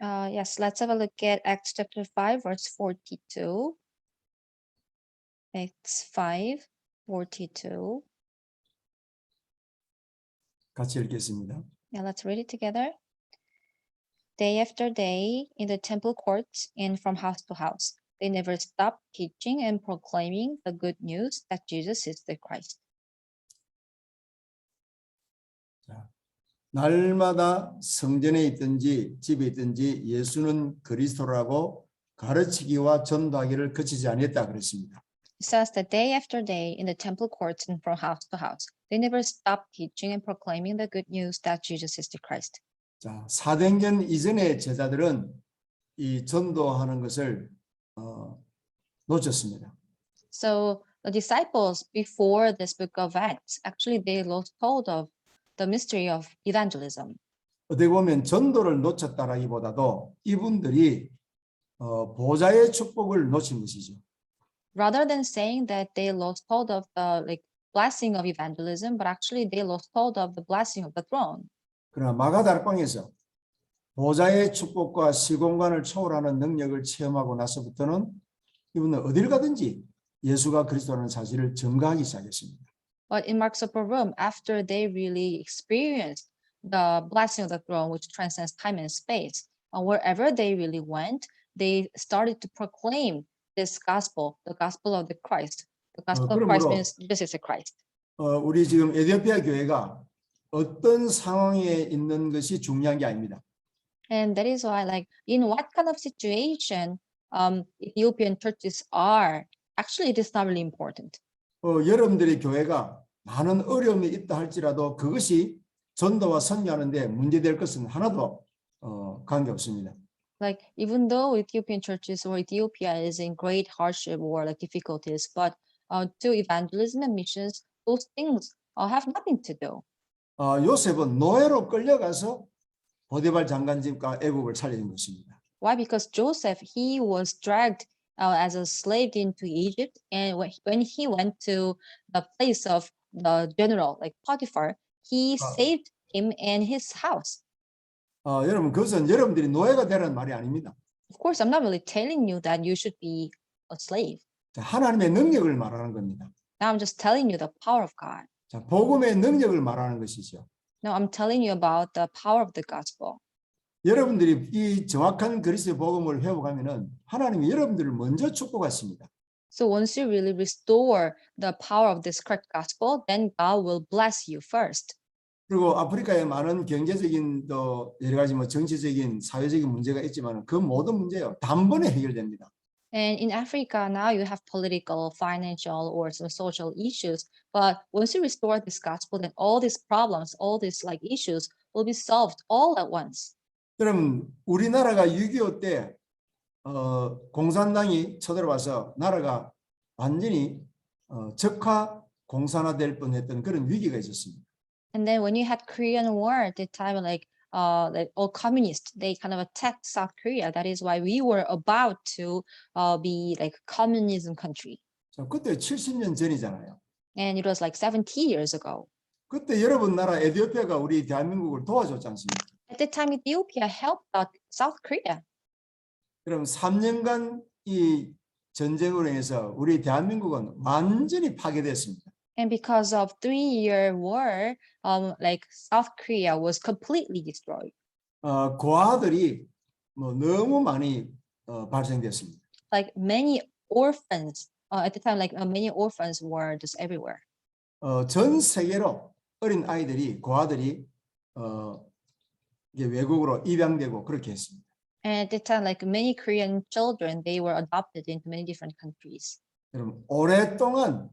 Yes, let's have a look at Acts chapter 5, verse 42. Acts 5, 42. 같이 읽겠습니다. Now let's read it together. Day after day in the temple courts and from house to house, they never stopped teaching and proclaiming the good news that Jesus is the Christ. 날마다 성전에 있든지 집에 있든지 예수는 그리스도라고 가르치기와 전도하기를 그치지 아니했다 그랬습니다. It says that day after day in the temple courts and from house to house, they never stopped teaching and proclaiming the good news that Jesus is the Christ. 자, 사도행전 이전의 제자들은 이 전도하는 것을 놓쳤습니다. So the disciples before this book of Acts, actually they lost hold of the mystery of evangelism. 어떻게 보면 전도를 놓쳤다라기보다도 이분들이 보좌의 축복을 놓친 것이죠. Rather than saying that they lost hold of the blessing of evangelism, but actually they lost hold of the blessing of the throne. 그러나 마가다락방에서 보좌의 축복과 시공간을 초월하는 능력을 체험하고 나서부터는 이분은 어딜 가든지 예수가 그리스도라는 사실을 증거하기 시작했습니다. But in Mark's upper room, after they really experienced the blessing of the throne, which transcends time and space, wherever they really went, they started to proclaim this gospel, the gospel of the Christ. The gospel of Christ means Jesus is the Christ. 우리 지금 에티오피아 교회가 어떤 상황에 있는 것이 중요한 게 아닙니다. And that is why, in what kind of situation Ethiopian churches are, actually, it is not really important. 여러분들의 교회가 많은 어려움이 있다 할지라도 그것이 전도와 선교하는 데 문제될 것은 하나도 관계없습니다. Even though Ethiopian churches or Ethiopia is in great hardship or difficulties, but to evangelism and missions, those things have nothing to do. 요셉은 노예로 끌려가서 보디발 장관 집과 애굽을 살린 것입니다. Why? Because Joseph, he was dragged as a slave into Egypt, and when he went to the place of the general, like Potiphar, he saved him and his house. 여러분, 그것은 여러분들이 노예가 되라는 말이 아닙니다. Of course, I'm not really telling you that you should be a slave. 자, 하나님의 능력을 말하는 겁니다. Now I'm just telling you the power of God. 자, 복음의 능력을 말하는 것이죠. No, I'm telling you about the power of the gospel. 여러분들이 이 정확한 그리스도의 복음을 회복하면은 하나님이 여러분들을 먼저 축복하십니다. So once you really restore the power of this correct gospel, then God will bless you first. 그리고 아프리카에 많은 경제적인 또 여러 가지 정치적인 사회적인 문제가 있지만 그 모든 문제요 단번에 해결됩니다. And in Africa now you have political, financial, or some social issues. But once you restore this gospel, then all these problems, all these issues will be solved all at once. 여러분, 우리나라가 6.25 때 공산당이 쳐들어와서 나라가 완전히 적화 공산화될 뻔했던 그런 위기가 있었습니다. And then when you had Korean War at the time, all communists, they kind of attacked South Korea. That is why we were about to be communism country. 자, 그때 70년 전이잖아요. And it was 70 years ago. 그때 여러분 나라 에티오피아가 우리 대한민국을 도와줬지 않습니까? At the time, Ethiopia helped out South Korea. 그럼 3년간 이 전쟁으로 인해서 우리 대한민국은 완전히 파괴됐습니다. And because of 3-year war, South Korea was completely destroyed. 고아들이 너무 많이 발생됐습니다. Many orphans at the time, many orphans were just everywhere. 전 세계로 어린 아이들이 고아들이 이게 외국으로 입양되고 그렇게 했습니다. And at the time, many Korean children, they were adopted into many different countries. 여러분 오랫동안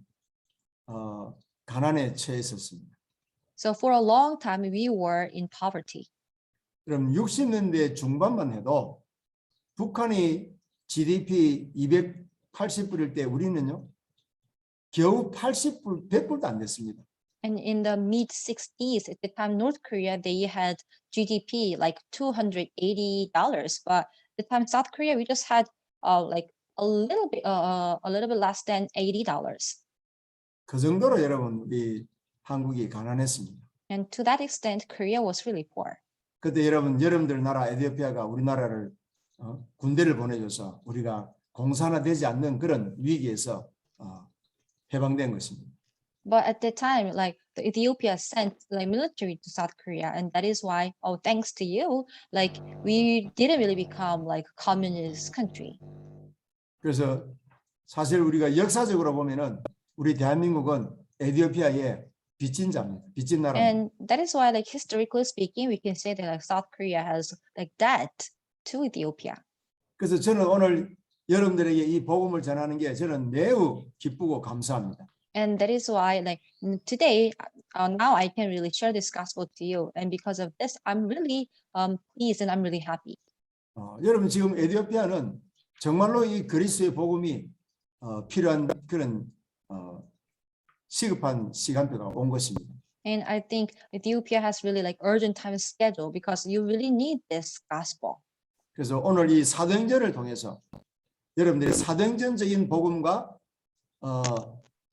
가난에 처했었습니다. So for a long time, we were in poverty. 그럼 60년대 중반만 해도 북한이 GDP 280불일 때 우리는요 겨우 80불, 100불도 안 됐습니다. And in the mid 60s, at the time, North Korea, they had GDP $280, but at the time South Korea, we just had a little bit less than $80. 그 정도로 여러분 우리 한국이 가난했습니다. And to that extent, Korea was really poor. 그때 여러분들 나라 에티오피아가 우리나라를 군대를 보내줘서 우리가 공산화되지 않는 그런 위기에서 해방된 것입니다. But at the time, like the Ethiopia sent like military to South Korea, and that is why, oh, thanks to you, like we didn't really become like a communist country. 그래서 사실 우리가 역사적으로 보면은 우리 대한민국은 에티오피아의 빚진 자입니다. 빚진 나라입니다. And that is why, like historically speaking, we can say that like South Korea has like debt to Ethiopia. 그래서 저는 오늘 여러분들에게 이 복음을 전하는 게 저는 매우 기쁘고 감사합니다. And that is why, like today, now I can really share this gospel to you. And because of this, I'm really pleased and I'm really happy. 여러분 지금 에티오피아는 정말로 이 그리스도의 복음이 필요한 그런 시급한 시간표가 온 것입니다. And I think Ethiopia has really like urgent time schedule because you really need this gospel. 그래서 오늘 이 사도행전을 통해서 여러분들이 사도행전적인 복음과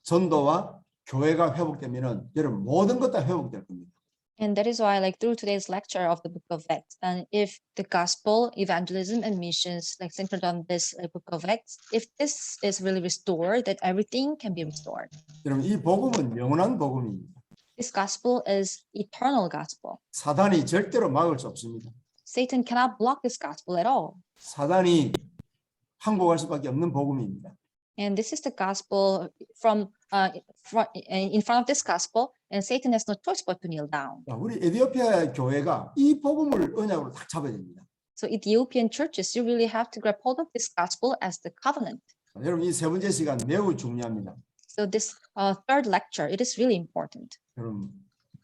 전도와 교회가 회복되면은 여러분 모든 것 다 회복될 겁니다. And that is why, like through today's lecture of the book of Acts, and if the gospel, evangelism, and missions like centered on this book of Acts, if this is really restored, that everything can be restored. 여러분 이 복음은 영원한 복음입니다. This gospel is eternal gospel. 사단이 절대로 막을 수 없습니다. Satan cannot block this gospel at all. 사단이 항복할 수밖에 없는 복음입니다. And this is the gospel in front of this gospel, and Satan has no choice but to kneel down. 우리 에티오피아 교회가 이 복음을 언약으로 딱 잡아야 됩니다. So Ethiopian churches, you really have to grab hold of this gospel as the covenant. 여러분 이 세 번째 시간 매우 중요합니다. So this third lecture, it is really important. 여러분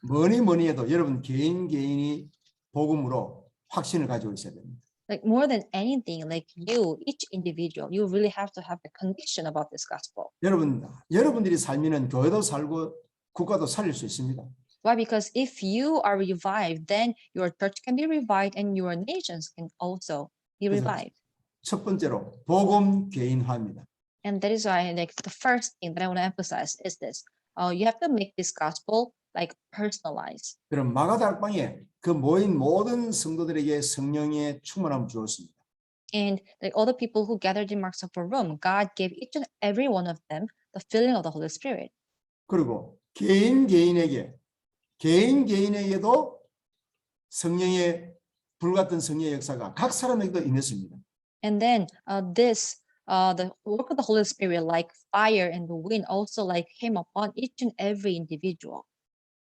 뭐니 해도 여러분 개인이 복음으로 확신을 가지고 있어야 됩니다. Like more than anything, like you, each individual, you really have to have the conviction about this gospel. 여러분들이 살면은 교회도 살고 국가도 살릴 수 있습니다. Why? Because if you are revived, then your church can be revived and your nations can also be revived. 첫 번째로 복음 개인화입니다. And that is why, like the first thing that I want to emphasize is this: you have to make this gospel like personalized. 그럼 마가다락방에 그 모인 모든 성도들에게 성령의 충만함을 주었습니다. And like all the people who gathered in Mark's upper room, God gave each and every one of them the filling of the Holy Spirit. 그리고 개인에게도 성령의 불같은 성령의 역사가 각 사람에게도 임했습니다. And then the work of the Holy Spirit, like fire and the wind, also like came upon each and every individual.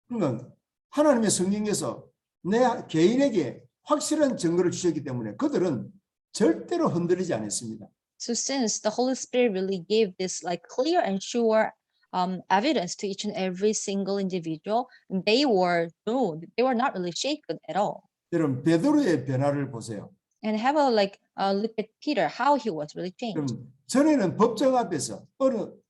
그러니까 하나님의 성령께서 내 개인에게 확실한 증거를 주셨기 때문에 그들은 절대로 흔들리지 않았습니다. So since the Holy Spirit really gave this like clear and sure evidence to each and every single individual, they were not really shaken at all. 여러분 베드로의 변화를 보세요. And have a look at Peter, how he was really changed. 그럼 전에는 법정 앞에서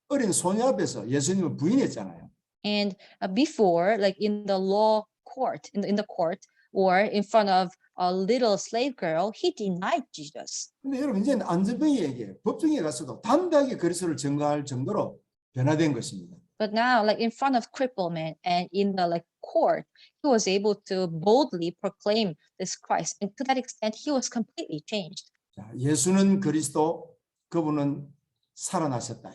어린 소녀 앞에서 예수님을 부인했잖아요. And before, like in the law court, in the court, or in front of a little slave girl, he denied Jesus. 근데 여러분 이제는 안전병이에게 법정에 가서도 담대하게 그리스도를 증거할 정도로 변화된 것입니다. But now, like in front of crippled man and in the like court, he was able to boldly proclaim this Christ, and to that extent, he was completely changed. 자, 예수는 그리스도, 그분은 살아나셨다.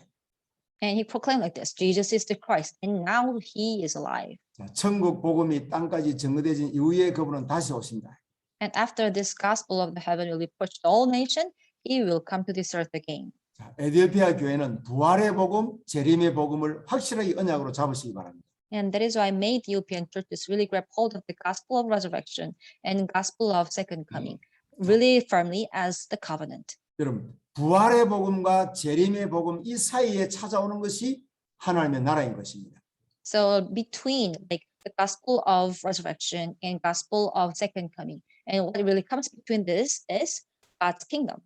And he proclaimed like this: Jesus is the Christ, and now he is alive. 자, 천국 복음이 땅까지 증거되진 이후에 그분은 다시 오신다. And after this gospel of the heaven will be preached to all nations, he will come to this earth again. 자, 에티오피아 교회는 부활의 복음, 재림의 복음을 확실하게 언약으로 잡으시기 바랍니다. And that is why many Ethiopian churches really grab hold of the gospel of resurrection and gospel of second coming really firmly as the covenant. 여러분, 부활의 복음과 재림의 복음 이 사이에 찾아오는 것이 하나님의 나라인 것입니다. So between like the gospel of resurrection and gospel of second coming, and what really comes between this is God's kingdom.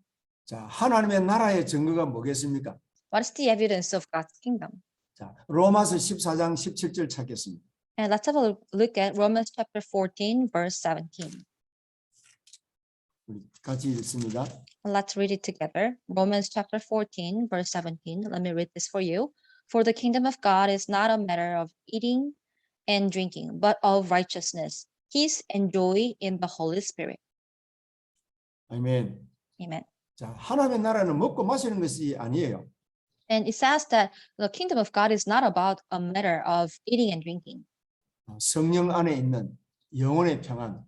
자, 하나님의 나라의 증거가 뭐겠습니까? What is the evidence of God's kingdom? 자, 로마서 14장 17절 찾겠습니다. And let's have a look at Romans chapter 14, verse 17. 우리 같이 읽습니다. Let's read it together. Romans chapter 14, verse 17. Let me read this for you. For the kingdom of God is not a matter of eating and drinking, but of righteousness peace and joy in the Holy Spirit. 아멘. Amen. 자, 하나님의 나라는 먹고 마시는 것이 아니에요. And it says that the kingdom of God is not about a matter of eating and drinking, 성령 안에 있는 영혼의 평안,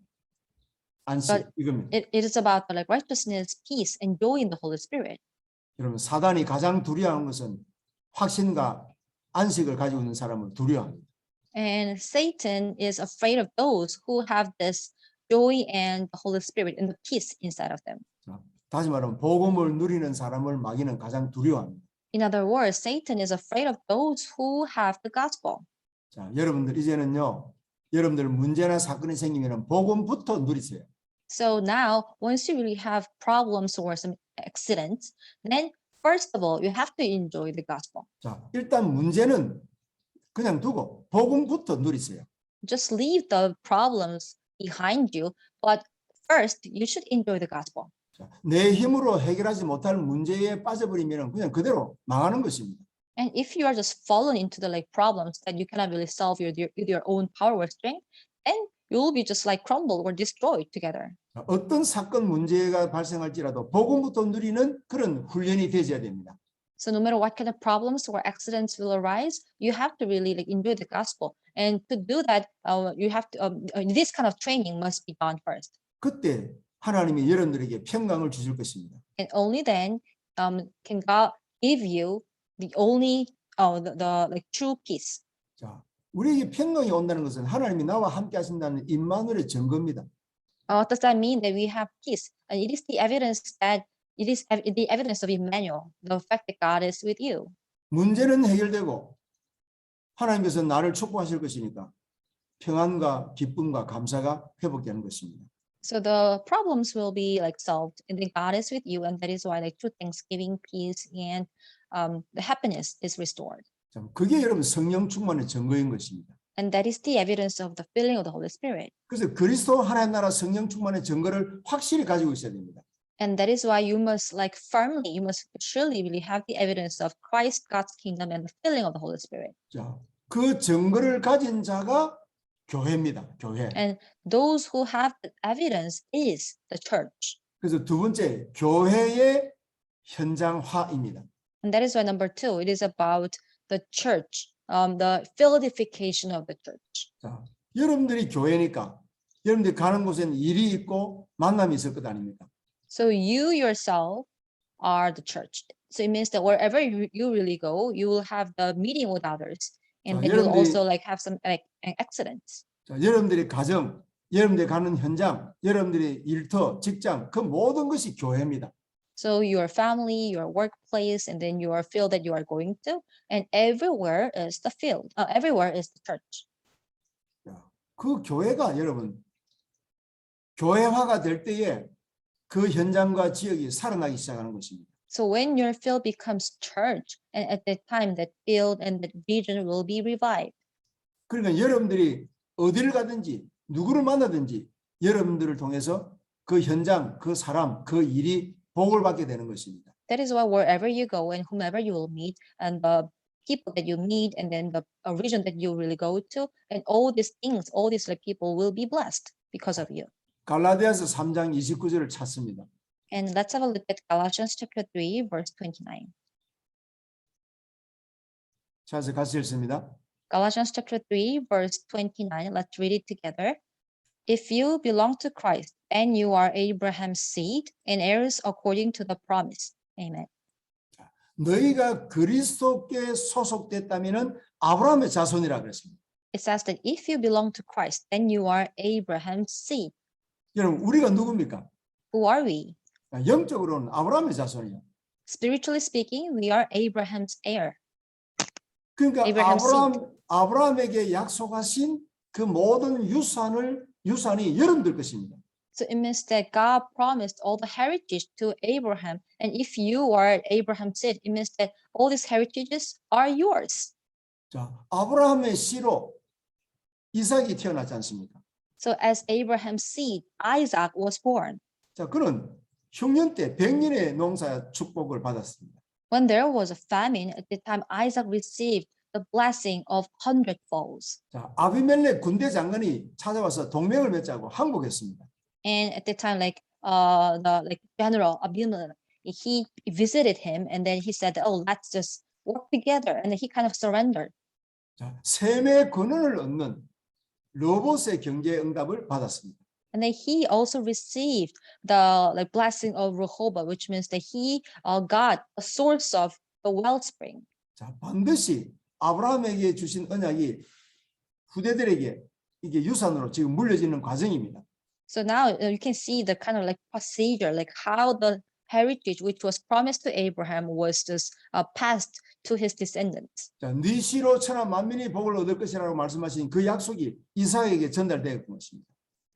안식 But 이겁니다. it is about like righteousness, peace, and joy in the Holy Spirit. 여러분 사단이 가장 두려워하는 것은 확신과 안식을 가지고 있는 사람을 두려워합니다. And Satan is afraid of those who have this joy and the Holy Spirit and the peace inside of them. 자, 다시 말하면 복음을 누리는 사람을 마귀는 가장 두려워합니다. In other words, Satan is afraid of those who have the gospel. 자, 여러분들 이제는요. 여러분들 문제나 사건이 생기면 복음부터 누리세요. So now, once you really have problems or some accidents, then first of all, you have to enjoy the gospel. 자, 일단 문제는 그냥 두고 복음부터 누리세요. Just leave the problems behind you, but first you should enjoy the gospel. 자, 내 힘으로 해결하지 못할 문제에 빠져버리면 그냥 그대로 망하는 것입니다. And if you are just fallen into the like problems that you cannot really solve with your own power or strength, then you will be just like crumbled or destroyed together. 자, 어떤 사건 문제가 발생할지라도 복음부터 누리는 그런 훈련이 되어야 됩니다. So no matter what kind of problems or accidents will arise, you have to really like enjoy the gospel. And to do that, you have to this kind of training must be done first. 그때 하나님이 여러분들에게 평강을 주실 것입니다. And only then can God give you the only the like true peace. 자, 우리에게 평강이 온다는 것은 하나님이 나와 함께 하신다는 임마누엘의 증거입니다. What does that mean that we have peace? And it is the evidence that it is the evidence of Emmanuel, the fact that God is with you. 문제는 해결되고 하나님께서 나를 축복하실 것이니까 평안과 기쁨과 감사가 회복되는 것입니다. So the problems will be like solved, and then God is with you, and that is why like true thanksgiving, peace, and the happiness is restored. 자, 그게 여러분 성령 충만의 증거인 것입니다. And that is the evidence of the filling of the Holy Spirit. 그래서 그리스도 하나님 나라 성령 충만의 증거를 확실히 가지고 있어야 됩니다. And that is why you must like firmly, you must surely really have the evidence of Christ, God's kingdom, and the filling of the Holy Spirit. 자, 그 증거를 가진 자가 교회입니다. 교회. And those who have the evidence is the church. 그래서 두 번째 교회의 현장화입니다. And that is why number two, it is about the church, the fieldification of the church. 자, 여러분들이 교회니까 여러분들이 가는 곳에는 일이 있고 만남이 있을 것 아닙니까? So you yourself are the church. So it means that wherever you really go, you will have the meeting with others, and 자, then you'll 여러분들이- also like have some like accidents. 자, 여러분들이 가정, 여러분들이 가는 현장, 여러분들이 일터, 직장 그 모든 것이 교회입니다. So your family, your workplace, and then your field that you are going to, and everywhere is the field. Everywhere is the church. 자, 그 교회가 여러분 교회화가 될 때에 그 현장과 지역이 살아나기 시작하는 것입니다. So when your field becomes church, and at that time that field and that region will be revived. 그러니까 여러분들이 어디를 가든지 누구를 만나든지 여러분들을 통해서 그 현장, 그 사람, 그 일이 복을 받게 되는 것입니다. That is why wherever you go and whomever you will meet, and the people that you meet, and then the region that you really go to, and all these things, all these like people will be blessed because of you. 갈라디아서 3장 29절을 찾습니다. And let's have a look at Galatians chapter 3, verse 29. 찾아서 같이 읽습니다. Galatians chapter 3, verse 29. Let's read it together. If you belong to Christ, then you are Abraham's seed and heirs according to the promise. Amen. 너희가 그리스도께 소속됐다면은 아브라함의 자손이라 그랬습니다. It says that if you belong to Christ, then you are Abraham's seed. 여러분 우리가 누굽니까? Who are we? 영적으로는 아브라함의 자손이에요. Spiritually speaking, we are Abraham's heir. 그러니까 Abraham's 아브라함에게 약속하신 그 모든 유산이 여러분들 것입니다. So it means that God promised all the heritage to Abraham. And if you are Abraham's seed, it means that all these heritages are yours. 자, 아브라함의 씨로 이삭이 태어나지 않습니까? So as Abraham's seed, Isaac was born. 자, 그는 흉년 때 100년의 농사 축복을 받았습니다. When there was a famine, at the time Isaac received the blessing of hundredfolds. 자, 아비멜렉 군대 장관이 찾아와서 동맹을 맺자고 항복했습니다. And at the time, the general Abimelech, he visited him, and then he said, "Oh, let's just work together." And then he kind of surrendered. 자, 셈의 권한을 얻는 로봇의 경제 응답을 받았습니다. And then he also received the blessing of Rehoboth, which means that he got a source of the wellspring. 자, 반드시 아브라함에게 주신 언약이 후대들에게 이게 유산으로 지금 물려지는 과정입니다. So now you can see the kind of procedure, how the heritage which was promised to Abraham was just passed to his descendants. 자, 네 씨로 천하 만민이 복을 얻을 것이라고 말씀하신 그 약속이 이삭에게 전달되었던 것입니다.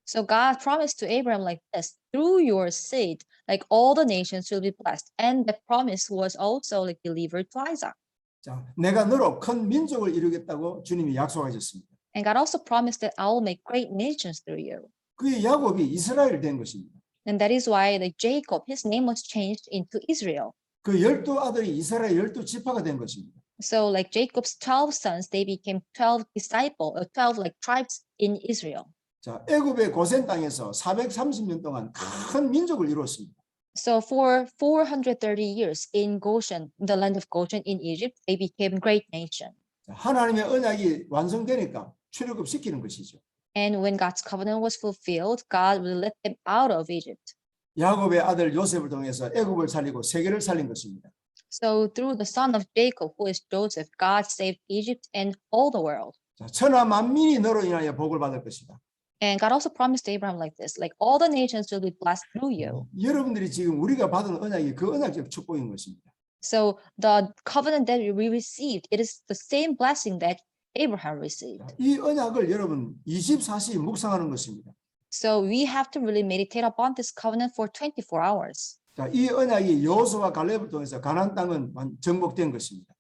So God promised to Abraham like this: through your seed, all the nations will be blessed. And the promise was also delivered to Isaac. 자, 내가 너로 큰 민족을 이루겠다고 주님이 약속하셨습니다. And God also promised that I will make great nations through you. 그의 야곱이 이스라엘 된 것입니다. And that is why Jacob, his name was changed into Israel. 그 12 아들이 이스라엘 12 지파가 된 것입니다. So Jacob's 12 sons, they became 12 12 tribes in Israel. 자, 애굽의 고센 땅에서 430년 동안 큰 민족을 이루었습니다. So for 430 years in Goshen, the land of Goshen in Egypt, they became great nation. 자, 하나님의 언약이 완성되니까 출애굽 시키는 것이죠. And when God's covenant was fulfilled, God will let them out of Egypt. 야곱의 아들 요셉을 통해서 애굽을 살리고 세계를 살린 것입니다. So through the son of Jacob, who is Joseph, God saved Egypt and all the world. 자, 천하 만민이 너로 인하여 복을 받을 것이다. And God also promised to Abraham like this, all the nations will be blessed through you. 여러분들이 지금 우리가 받은 언약이 그 언약적 축복인 것입니다. So the covenant that we received, it is the same blessing that Abraham received. 자, 이 언약을 여러분 24시 묵상하는 것입니다. So we have to really meditate upon this covenant for 24 hours. 자, 이 언약이 여호수아와 갈렙을 통해서 가나안 땅은 정복된 것입니다.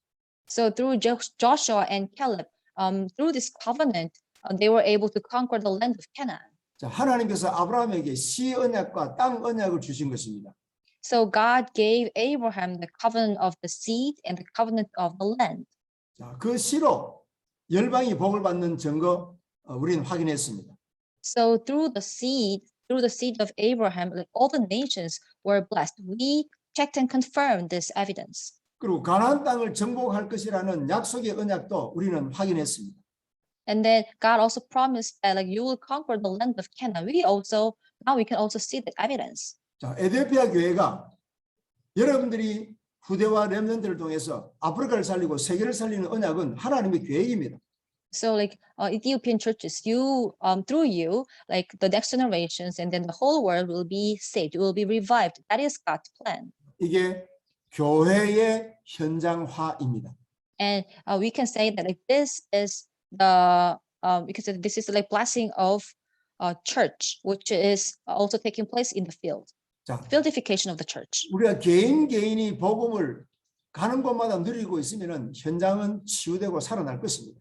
So through Joshua and Caleb, through this covenant, they were able to conquer the land of Canaan. 자, 하나님께서 아브라함에게 시 언약과 땅 언약을 주신 것입니다. So God gave Abraham the covenant of the seed and the covenant of the land. 자, 그 시로 열방이 복을 받는 증거 우리는 확인했습니다. So through the seed of Abraham, all the nations were blessed. We checked and confirmed this evidence. 그리고 가나안 땅을 정복할 것이라는 약속의 언약도 우리는 확인했습니다. And then God also promised that you will conquer the land of Canaan. Now we can also see that evidence. 자, 에디오피아 교회가 여러분들이 후대와 렘넌트를 통해서 아프리카를 살리고 세계를 살리는 언약은 하나님의 계획입니다. So Ethiopian churches, through you, the next generations and then the whole world will be saved, will be revived. That is God's plan. 이게 교회의 현장화입니다. And we can say that this is blessing of church, which is also taking place in the field. 자, Fieldification of the church. 우리가 개인이 복음을 가는 곳마다 누리고 있으면은 현장은 치유되고 살아날 것입니다.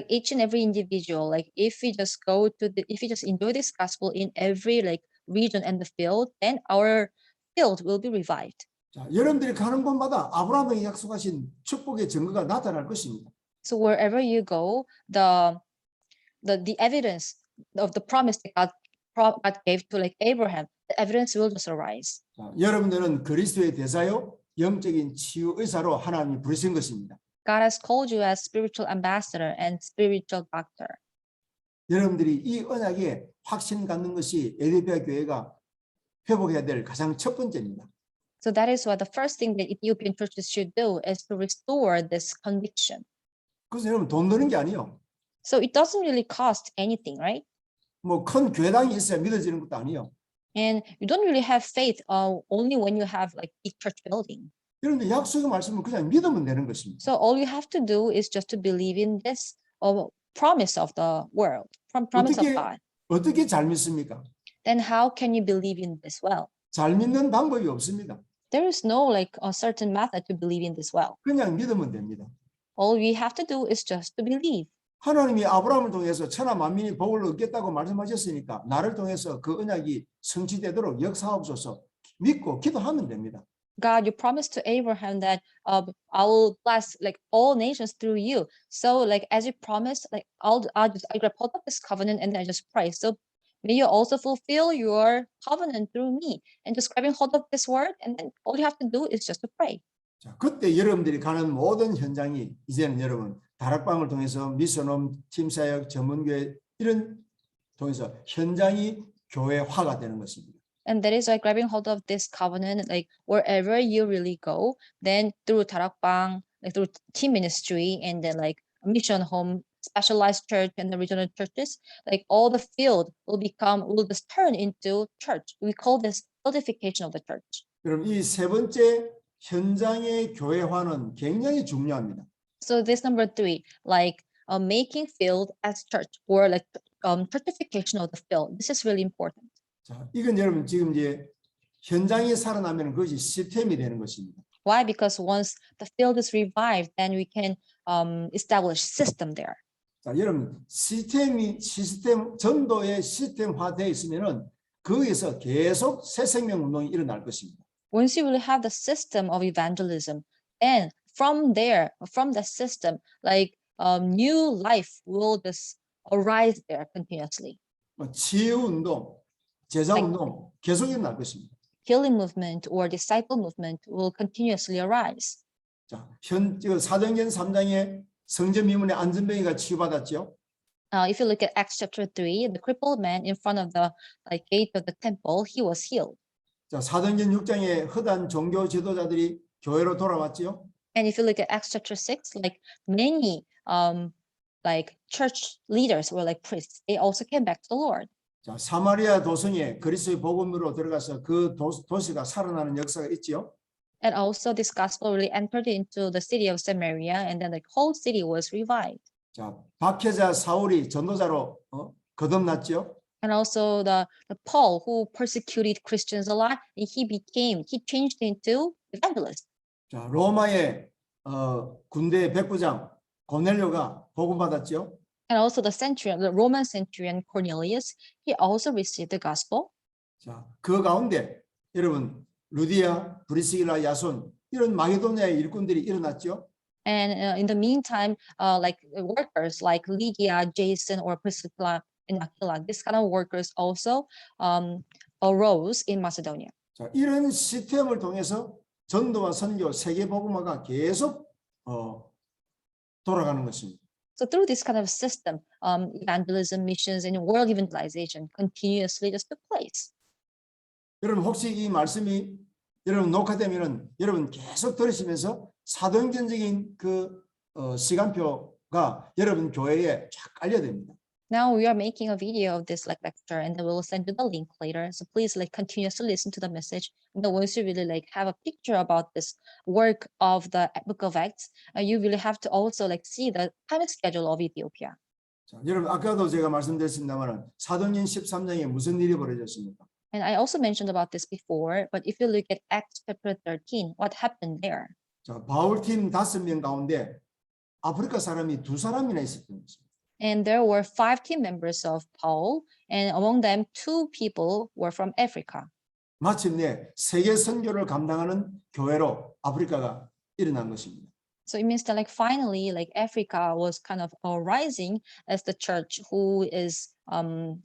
Each and every individual, if we just enjoy this gospel in every region and the field, then our field will be revived. 자, 여러분들이 가는 곳마다 아브라함에게 약속하신 축복의 증거가 나타날 것입니다. So wherever you go, the evidence of the promise that God gave to Abraham, the evidence will just arise. 자, 여러분들은 그리스도의 대사요 영적인 치유 의사로 하나님이 부르신 것입니다. God has called you as spiritual ambassador and spiritual doctor. 여러분들이 이 언약에 확신 갖는 것이 에디오피아 교회가 회복해야 될 가장 첫 번째입니다. So that is why the first thing that Ethiopian churches should do is to restore this conviction. 그래서 여러분 돈 드는 게 아니에요. So it doesn't really cost anything, right? 뭐 큰 교회당이 있어야 믿어지는 것도 아니에요. And you don't really have faith only when you have big church building. 여러분들 약속의 말씀을 그냥 믿으면 되는 것입니다. So all you have to do is just to believe in this promise of the world, promise of God. 어떻게 잘 믿습니까? Then how can you believe in this well? 잘 믿는 방법이 없습니다. There is no a certain method to believe in this well. 그냥 믿으면 됩니다. All we have to do is just to believe. 하나님이 아브라함을 통해서 천하 만민이 복을 얻겠다고 말씀하셨으니까 나를 통해서 그 언약이 성취되도록 역사하옵소서 믿고 기도하면 됩니다. God, you promised to Abraham that I will bless like all nations through you. So like as you promised, like I grab hold of this covenant and then I just pray. So may you also fulfill your covenant through me. And just grabbing hold of this word, and then all you have to do is just to pray. 자, 그때 여러분들이 가는 모든 현장이 이제는 여러분 다락방을 통해서 미션홈, 팀사역, 전문교회 이런 통해서 현장이 교회화가 되는 것입니다. And that is like grabbing hold of this covenant, like wherever you really go, then through Tarakbang, like through team ministry, and then like mission home, specialized church, and the regional churches, like all the field will just turn into church. We call this edification of the church. 그럼 이 세 번째 현장의 교회화는 굉장히 중요합니다. So this number 3, like making field as church, or like churchification of the field. This is really important. 자, 이건 여러분 지금 이제 현장이 살아나면 그것이 시스템이 되는 것입니다. Why? Because once the field is revived, then we can establish system there. 자, 여러분 시스tem 전도의 시스템화되어 있으면은 거기에서 계속 새 생명 운동이 일어날 것입니다. Once you will have the system of evangelism, then from there, from the system, like new life will just arise there continuously. 치유 운동, 제자 Like- 운동 계속 일어날 것입니다. Healing movement or disciple movement will continuously arise. 자, 사도행전 3장에 성전 미문의 안전병이가 치유받았죠. If you look at Acts chapter 3, the crippled man in front of the gate of the temple, he was healed. 자, 사도행전 6장에 흑한 종교 지도자들이 교회로 돌아왔지요. And if you look at Acts chapter 6, like many like church leaders were like priests, they also came back to the Lord. 자, 사마리아 도성에 그리스도의 복음으로 들어가서 그 도시가 살아나는 역사가 있지요. And also this gospel really entered into the city of Samaria, and then the whole city was revived. 자, 박해자 사울이 전도자로 거듭났지요. And also the Paul, who persecuted Christians a lot, he changed into evangelist. 자, 로마의 군대 백부장 고넬료가 복음 받았지요. And also the Roman centurion Cornelius, he also received the gospel. 자, 그 가운데 여러분 루디아, 브리스길라, 야손 이런 마게도냐의 일꾼들이 일어났죠. And in the meantime, like workers like Lydia, Jason, or Priscilla and Aquila, this kind of workers also arose in Macedonia. 자, 이런 시스템을 통해서 전도와 선교, 세계 복음화가 계속 돌아가는 것입니다. So through this kind of system, evangelism, missions, and world evangelization continuously just took place. 여러분 혹시 이 말씀이 여러분 녹화되면은 여러분 계속 들으시면서 사도행전적인 그 시간표가 여러분 교회에 쫙 깔려야 됩니다. Now we are making a video of this like lecture, and then we will send you the link later. So please like continuously listen to the message. And then once you really like have a picture about this work of the Book of Acts, you really have to also like see the time schedule of Ethiopia. 자, 여러분 아까도 제가 말씀드렸습니다만 사도행전 13장에 무슨 일이 벌어졌습니까? And I also mentioned about this before, but if you look at Acts chapter 13, what happened there? 자, 바울팀 5명 가운데 아프리카 사람이 2사람이나 있었던 것입니다. And there were 5 team members of Paul, and among them 2 people were from Africa. 마침내 세계 선교를 감당하는 교회로 아프리카가 일어난 것입니다. So it means that like finally, like Africa was kind of rising as the church who is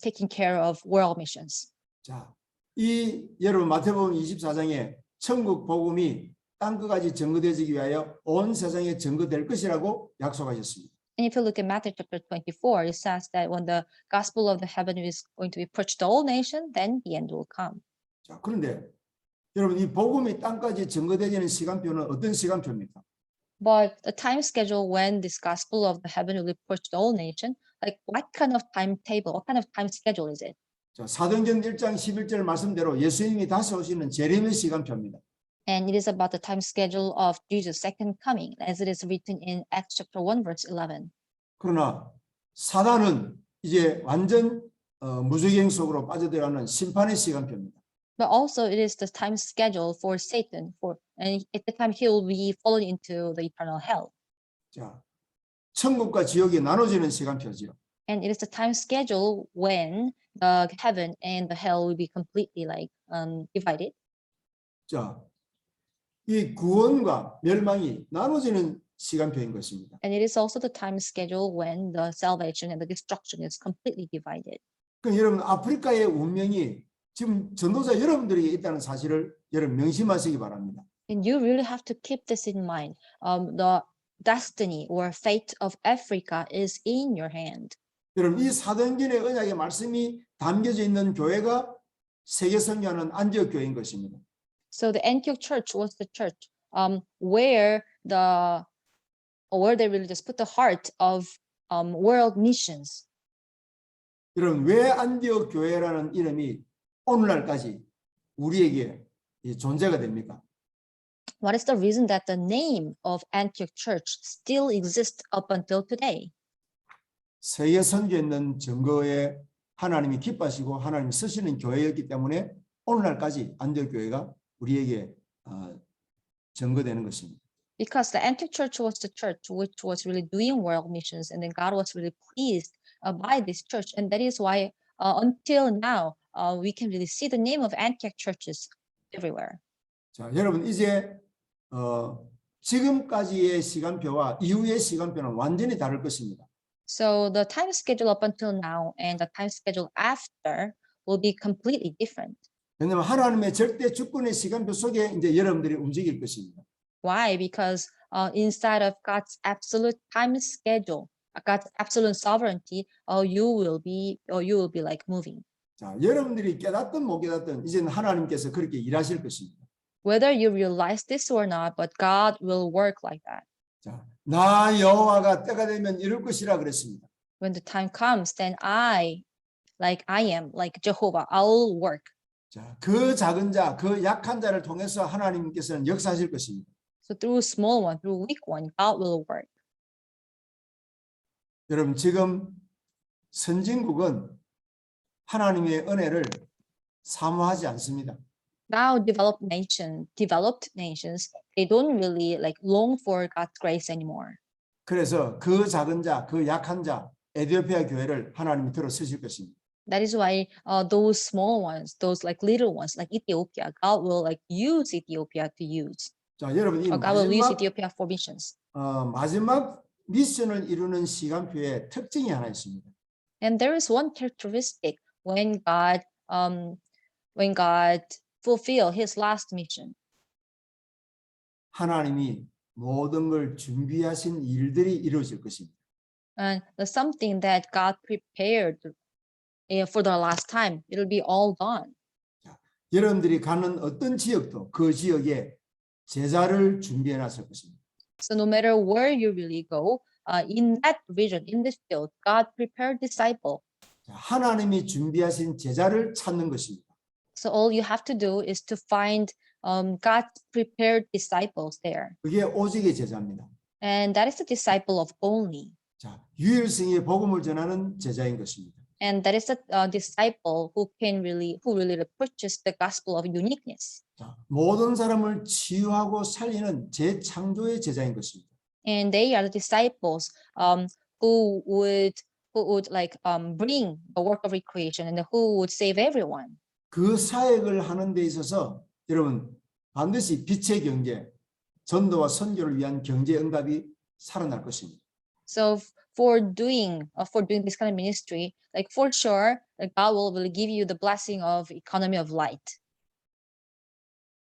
taking care of world missions. 자, 이 여러분 마태복음 24장에 천국 복음이 땅끝까지 전거되기 위하여 온 세상에 전거될 것이라고 약속하셨습니다. And if you look at Matthew chapter 24, it says that when the gospel of the heaven is going to be preached to all nations, then the end will come. 자, 그런데 여러분 이 복음이 땅까지 전거되는 시간표는 어떤 시간표입니까? But the time schedule when this gospel of the heaven will be preached to all nations, like what kind of timetable, what kind of time schedule is it? 자, 사도행전 1장 11절 말씀대로 예수님이 다시 오시는 재림의 시간표입니다. And it is about the time schedule of Jesus' second coming, as it is written in Acts chapter 1, verse 11. 그러나 사단은 이제 완전 무주경 속으로 빠져들어가는 심판의 시간표입니다. But also it is the time schedule for Satan, and at the time he will be fallen into the eternal hell. 자, 천국과 지옥이 나눠지는 시간표죠. And it is the time schedule when the heaven and the hell will be completely like divided. 자, 이 구원과 멸망이 나눠지는 시간표인 것입니다. And it is also the time schedule when the salvation and the destruction is completely divided. 그러니까 여러분 아프리카의 운명이 지금 전도자 여러분들에게 있다는 사실을 여러분 명심하시기 바랍니다. And you really have to keep this in mind. The destiny or fate of Africa is in your hand. 여러분 이 사도행전의 언약의 말씀이 담겨져 있는 교회가 세계 선교하는 안디옥 교회인 것입니다. So the Antioch church was the church where they really just put the heart of world missions. 여러분 왜 안디옥 교회라는 이름이 오늘날까지 우리에게 존재가 됩니까? What is the reason that the name of Antioch church still exists up until today? 세계 선교에 있는 증거에 하나님이 기뻐하시고 하나님이 쓰시는 교회였기 때문에 오늘날까지 안디옥 교회가 우리에게 증거되는 것입니다. Because the Antioch church was the church which was really doing world missions, and then God was really pleased by this church, and that is why until now we can really see the name of Antioch churches everywhere. 자, 여러분 이제 지금까지의 시간표와 이후의 시간표는 완전히 다를 것입니다. So the time schedule up until now and the time schedule after will be completely different. 왜냐하면 하나님의 절대 주권의 시간표 속에 이제 여러분들이 움직일 것입니다. Why? Because inside of God's absolute time schedule, God's absolute sovereignty, you will be like moving. 자, 여러분들이 깨닫든 못 깨닫든 이제는 하나님께서 그렇게 일하실 것입니다. Whether you realize this or not, but God will work like that. 자, 나 여호와가 때가 되면 이룰 것이라 그랬습니다. When the time comes, then I am like Jehovah, I'll work. 자, 그 작은 자, 그 약한 자를 통해서 하나님께서는 역사하실 것입니다. So through small one, through weak one, God will work. 여러분 지금 선진국은 하나님의 은혜를 사모하지 않습니다. Now developed nations, they don't really like long for God's grace anymore. 그래서 그 작은 자, 그 약한 자, 에티오피아 교회를 하나님이 들어 쓰실 것입니다. That is why those small ones, those like little ones, like Ethiopia, God will like use Ethiopia to use. 자, 여러분 이 God will use 마지막 Ethiopia for missions. 마지막 미션을 이루는 시간표에 특징이 하나 있습니다. And there is one characteristic when God fulfill His last mission. 하나님이 모든 걸 준비하신 일들이 이루어질 것입니다. And there's something that God prepared for the last time. It'll be all done. 여러분들이 가는 어떤 지역도 그 지역에 제자를 준비해 놨을 것입니다. So no matter where you really go, in that region, in this field, God prepared disciple. 자, 하나님이 준비하신 제자를 찾는 것입니다. So all you have to do is to find God's prepared disciples there. 그게 오직의 제자입니다. And that is the disciple of only. 자, 유일성의 복음을 전하는 제자인 것입니다. And that is the disciple who really purchase the gospel of uniqueness. 자, 모든 사람을 치유하고 살리는 재창조의 제자인 것입니다. And they are the disciples who would like bring the work of recreation and who would save everyone. 그 사역을 하는 데 있어서 여러분 반드시 빛의 경제, 전도와 선교를 위한 경제 응답이 살아날 것입니다. So for doing this kind of ministry, like for sure, like God will really give you the blessing of economy of light.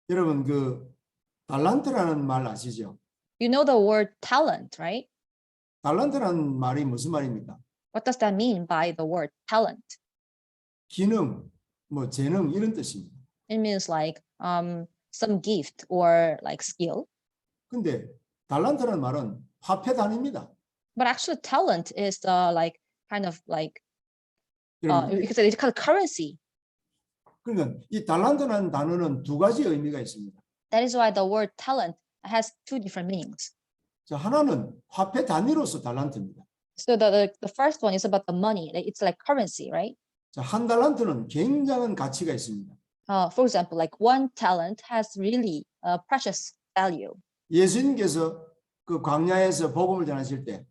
여러분 그 달란트라는 말 아시죠? You know the word talent, right? 달란트라는 말이 무슨 말입니까? What does that mean by the word talent? 기능, 뭐 재능 이런 뜻입니다. It means like some gift or like skill. 근데 달란트라는 말은 화폐 단위입니다. But actually, talent is the like kind of like 여러분, because it's called currency. 그러니까 이 달란트라는 단어는 두 가지 의미가 있습니다. That is why the word talent has two different meanings. 자, 하나는 화폐 단위로서 달란트입니다. So the first one is about the money. It's like currency, right? 자, 한 달란트는 굉장한 가치가 있습니다. For example, like one talent has really precious value. 예수님께서 그 광야에서 복음을 전하실 때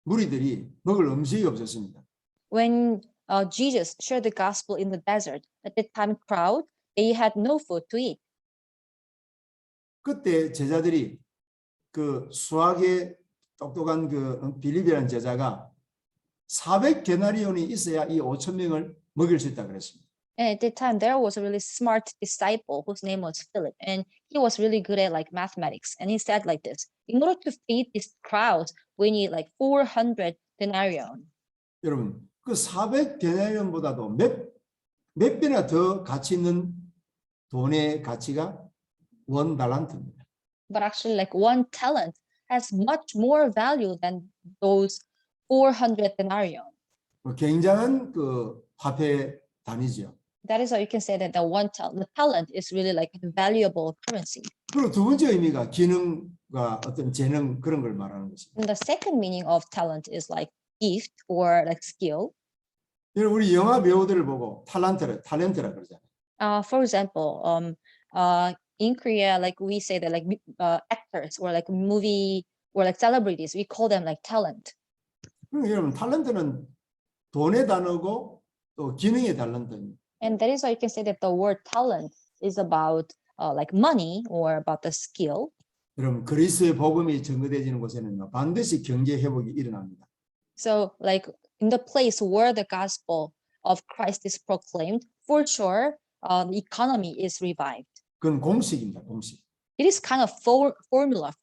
무리들이 먹을 음식이 없었습니다. When Jesus shared the gospel in the desert, at that time crowd, they had no food to eat. 그때 제자들이 그 수학에 똑똑한 그 빌립이라는 제자가 400데나리온이 있어야 이 5천 명을 먹일 수 있다 그랬습니다. And at that time, there was a really smart disciple whose name was Philip, and he was really good at like mathematics. And he said like this: in order to feed these crowds, we need like 400 denarion. 여러분, 그 400데나리온보다도 몇 배나 더 가치 있는 돈의 가치가 원 달란트입니다. But actually, like 1 talent has much more value than those 400 denarion. 굉장한 그 화폐 단위죠. That is why you can say that the talent is really like a valuable currency. 그리고 두 번째 의미가 기능과 어떤 재능 그런 걸 말하는 것입니다. And the second meaning of talent is like gift or like skill. 여러분 우리 영화 배우들을 보고 탤런트라 그러잖아요. For example, in Korea, like we say that like actors or like movie or like celebrities, we call them like talent. 그럼 여러분 탤런트는 돈의 단어고 또 기능의 탤런트입니다. And that is why you can say that the word talent is about like money or about the skill. 여러분 그리스도의 복음이 전거되어지는 곳에는 반드시 경제 회복이 일어납니다. So like in the place where the gospel of Christ is proclaimed, for sure, the economy is revived. 그건 공식입니다. 공식. It is kind of formula.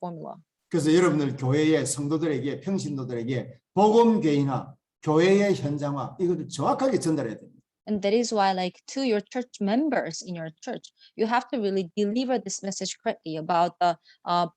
그래서 여러분들 교회의 성도들에게 평신도들에게 복음 교회나 교회의 현장화 이것을 정확하게 전달해야 됩니다. And that is why, like to your church members in your church, you have to really deliver this message correctly about the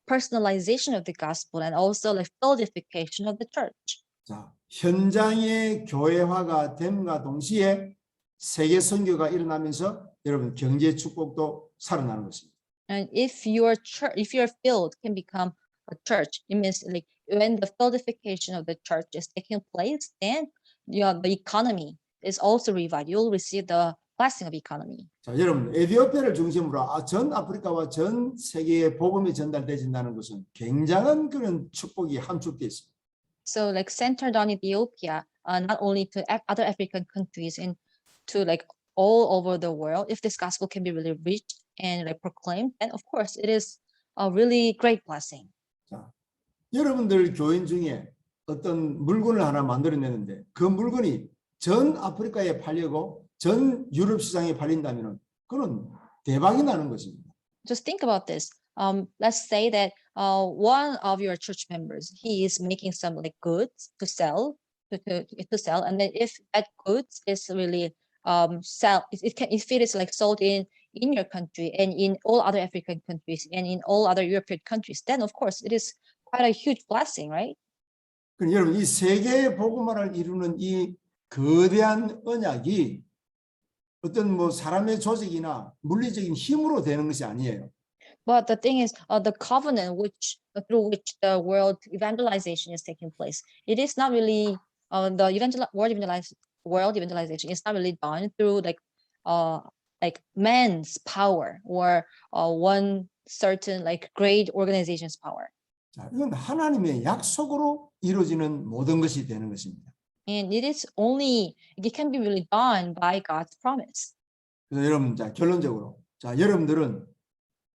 personalization of the gospel and also like solidification of the church. 자, 현장의 교회화가 됨과 동시에 세계 선교가 일어나면서 여러분 경제 축복도 살아나는 것입니다. And if your church, if your field can become a church, it means like when the solidification of the church is taking place, then the economy is also revived. You'll receive the blessing of economy. 자, 여러분 에티오피아를 중심으로 전 아프리카와 전 세계에 복음이 전달되진다는 것은 굉장한 그런 축복이 함축되어 있습니다. So like centered on Ethiopia, not only to other African countries and to like all over the world, if this gospel can be really reached and like proclaimed, then of course it is a really great blessing. 자, 여러분들 교인 중에 어떤 물건을 하나 만들어내는데 그 물건이 전 아프리카에 팔려고 전 유럽 시장에 팔린다면은 그건 대박이 나는 것입니다. Just think about this. Let's say that one of your church members, he is making some like goods to sell, to sell, and then if that goods is really if it is like sold in your country and in all other African countries and in all other European countries, then of course it is quite a huge blessing, right? 그럼 여러분 이 세계의 복음화를 이루는 이 거대한 언약이 어떤 뭐 사람의 조직이나 물리적인 힘으로 되는 것이 아니에요. But the thing is, the covenant through which the world evangelization is taking place, it is not really the world evangelization is not really done through like man's power or one certain like great organization's power. 자, 이건 하나님의 약속으로 이루어지는 모든 것이 되는 것입니다. And it can be really done by God's promise. 그래서 여러분, 자, 결론적으로, 자, 여러분들은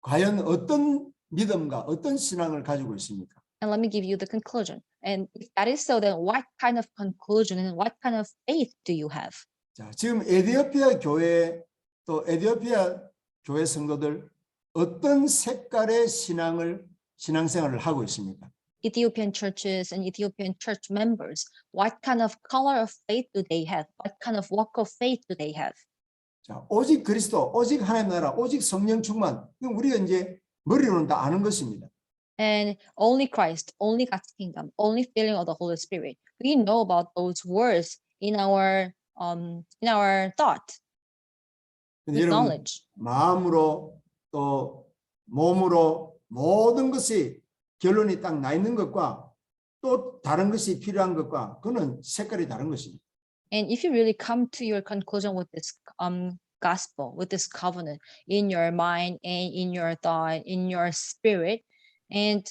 과연 어떤 믿음과 어떤 신앙을 가지고 있습니까? And let me give you the conclusion. And if that is so, then what kind of conclusion and what kind of faith do you have? 자, 지금 에티오피아 교회 또 에티오피아 교회 성도들 어떤 색깔의 신앙생활을 하고 있습니까? Ethiopian churches and Ethiopian church members, what kind of color of faith do they have? What kind of walk of faith do they have? 자, 오직 그리스도, 오직 하나님 나라, 오직 성령 충만. 이건 우리가 이제 머리로는 다 아는 것입니다. And only Christ, only God's kingdom, only filling of the Holy Spirit. We know about those words in our thought, 근데 with 여러분 knowledge. 마음으로 또 몸으로 모든 것이 결론이 딱 나 있는 것과 또 다른 것이 필요한 것과 그는 색깔이 다른 것입니다. And if you really come to your conclusion with this gospel, with this covenant in your mind and in your thought, in your spirit, and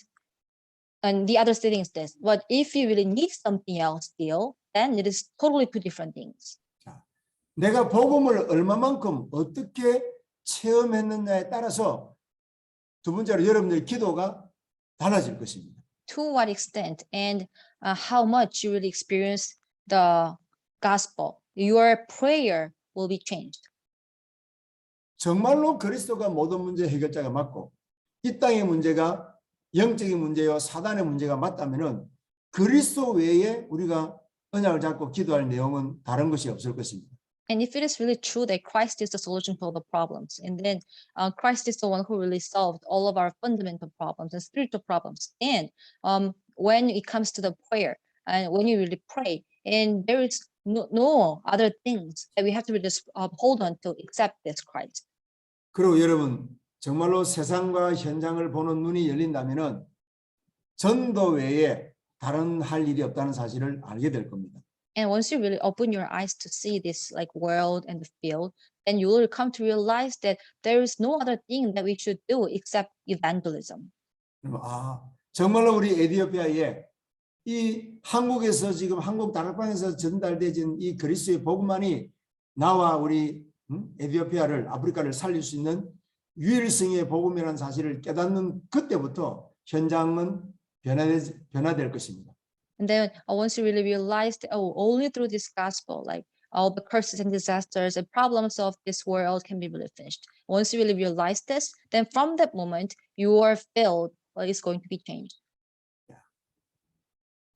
the other thing is this, but if you really need something else still, then it is totally two different things. 자, 내가 복음을 얼마만큼 어떻게 체험했느냐에 따라서 두 번째로 여러분들의 기도가 달라질 것입니다. To what extent and how much you really experience the gospel, your prayer will be changed. 정말로 그리스도가 모든 문제 해결자가 맞고 이 땅의 문제가 영적인 문제요 사단의 문제가 맞다면은 그리스도 외에 우리가 언약을 잡고 기도할 내용은 다른 것이 없을 것입니다. And if it is really true that Christ is the solution for the problems, and then Christ is the one who really solved all of our fundamental problems and spiritual problems, and when it comes to the prayer and when you really pray, and there is no other things that we have to really just hold on to except this Christ. 그리고 여러분 정말로 세상과 현장을 보는 눈이 열린다면은 전도 외에 다른 할 일이 없다는 사실을 알게 될 겁니다. And once you really open your eyes to see this like world and the field, then you will come to realize that there is no other thing that we should do except evangelism. 정말로 우리 에티오피아에 이 한국에서 지금 한국 다락방에서 전달되진 이 그리스도의 복음만이 나와 우리 에티오피아를 아프리카를 살릴 수 있는 유일성의 복음이라는 사실을 깨닫는 그때부터 현장은 변화될 것입니다. And then once you really realize that, only through this gospel, like all the curses and disasters and problems of this world can be really finished. Once you really realize this, then from that moment, your field is going to be changed.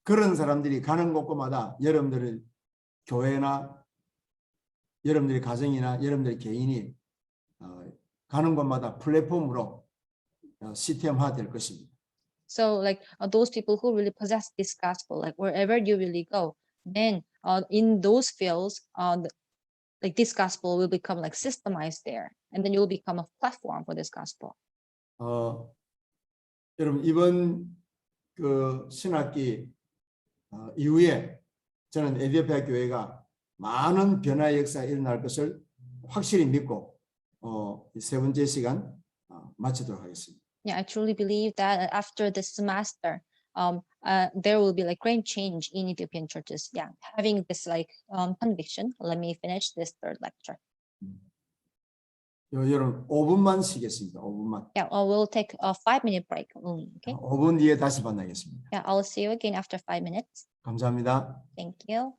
그런 사람들이 가는 곳곳마다 여러분들의 교회나 여러분들의 가정이나 여러분들의 개인이 가는 곳마다 플랫폼으로 시스템화 될 것입니다. So like those people who really possess this gospel, like wherever you really go, then in those fields, like this gospel will become like systemized there, and then you will become a platform for this gospel. 여러분 이번 그 신학기 이후에 저는 에티오피아 교회가 많은 변화의 역사가 일어날 것을 확실히 믿고 세 번째 시간 마치도록 하겠습니다. Yeah, I truly believe that after this semester, there will be like great change in Ethiopian churches. Yeah, having this like conviction. Let me finish this third lecture. 여러분 5분만 쉬겠습니다. 5분만. Yeah, we'll take a 5-minute break only. Okay. 5분 뒤에 다시 만나겠습니다. Yeah, I'll see you again after 5 minutes. 감사합니다. Thank you.